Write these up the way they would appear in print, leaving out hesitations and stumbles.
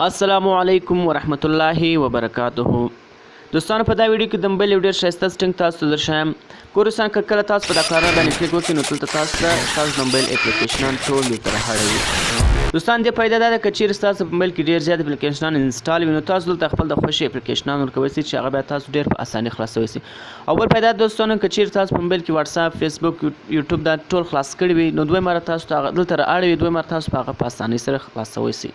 السلام علیکم ورحمت الله وبرکاته. دوستانو په دا ویډیو کې د موبایل یو ډېر ښایسته سټنګ تاسو ته درښایم. ګورو که کله تاسو په دا کارنر باندې کلیک وکړئ نو دلته تاسو ته ستاسو د موبایل اپلیکیشنان ټول درته راهړوي. دوستان دې فایده دا ده که چیرې ستاسو په موبایل کې ډېر زیات اپلیکیشنان انسټال وي نو تاسو دلته خپل د خوښې اپلیکیشنان ورکولی شئ چې هغه بیا تاسو ډېر په اسانۍ خلاصولی شئ. او بل فایده دوستانو که چیرې تاسو په موبایل کې واتساپ، فیسبوک، یوټیوب دا ټول خلاص کړي وي نو دویمه تاسو ته هغه دلته رااړوي، دویمه تاسو په هغه په اسانۍ سره خلاصولی شئ.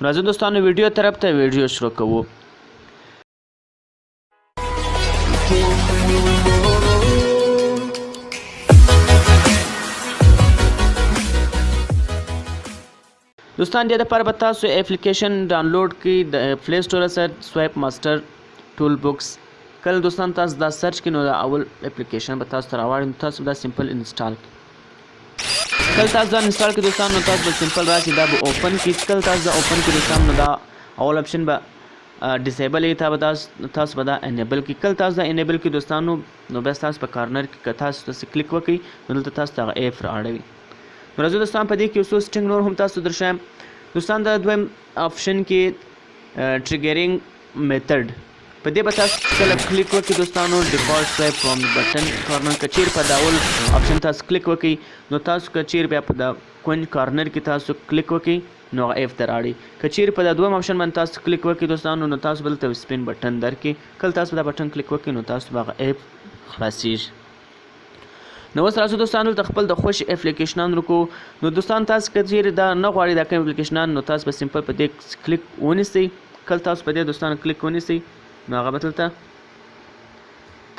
نو راځئ دوستانو ویډیو طرف ته ویډیو شروع کوو. دوستان دې دپاره به تاسو اپلیکیشن ډاونلوډ کړئ د پلی سټور سره سوایپ ماسټر ټول بکس. کله دوستان تاسو دا سرچ کړئ نو دا اول اپلیکیشن به تاسو ته راوړي نو تاسو دا سمپل انسټال کړئ. کله تاسو دا انسټال کړئ دوستان نو تاسو به سمپل راشي دا به اوپن کړئ. کله تاسو دا اوپن کړئ دوستان نو دا اول اپشن به ډیسیبل یې تاسو به دا انیبل کړئ. کله تاسو دا انیبل کړئ دوستانو نو بیا تاسو په کارنر کې که تاسو داسې کلیک وکړئ نو دلته تاسو ته هغه ایپ رااړوي. نو راځو دوستان په دې کې یو څو سټنګ نور هم تاسو درښایم. دوستان دا دویم آپشن کې ټریګرینګ میتھډ په دې به تاسو کله کلیک وکړئ دوستانو ډیفالټ سوایپ فرام بټن کارنر که چیرې په دا اول آپشن تاسو کلیک وکړئ نو تاسو که چیرې بیا په دا کونج کارنر کې تاسو کلیک وکړئ نو هغه ایپ ته راړي. که چیرې په دا دویم آپشن باندې تاسو کلیک وکړئ دوستانو نو تاسو به دلته سپین بټن درکړي. کله تاسو دا بټن کلیک وکړئ نو تاسو به هغه ایپ خلاصیږي. نو اوس راځو دوستانو دلته خپل د خوښې اپلیکیشنان ورکو. نو دوستان تاسو که چیرې دا نه غواړئ دا کوم اپلیکیشنان نو تاسو به سمپل په دې کلیک ونیسئ. کله تاسو په دې دوستانو کلیک ونیسئ نو هغه به دلته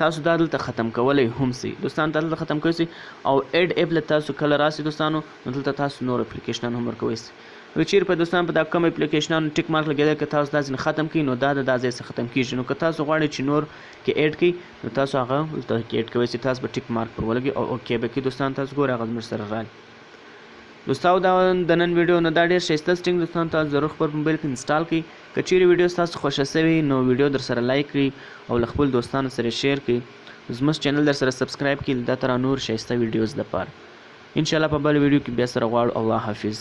تاسو دا دلته ختم کولی هم سئ. دوستان دا دلته ختم کولی سئ او ایډ ایپ له تاسو کله راسئ دوستانو نو دلته تاسو نور اپلیکیشنان هم ورکولی سئ. که چیرې په دوستان په دا کم اپلیکیشنانو ټیک مارک لګېدل که تاسو دا ځینې ختم کړئ نو دا د دا ځای څخه ختم کېږي. نو که تاسو غواړئ چې نور کې ایډ کړئ نو تاسو هغه دلته کې ایډ کولی شئ. تاسو به ټیک مارک پر ولګئ او اوکې به کړئ. دوستان تاسو ګورئ هغه زموږ سره راغلی. دوستانو دا د نن ویډیو نو دا ډېر ښایسته سټنګ دوستان تاسو ضرور خپل موبایل کې انسټال کړئ. که چیرې ویډیو ستاسو خوښه سوې نو ویډیو در سره لایک کړئ او له خپل دوستانو سره شیر کړئ. زموږ چینل در سره سبسکرایب کړئ دا تر نور ښایسته ویډیوز لپاره. انشاءالله په بل ویډیو کې بیا سره غواړو. الله حافظ.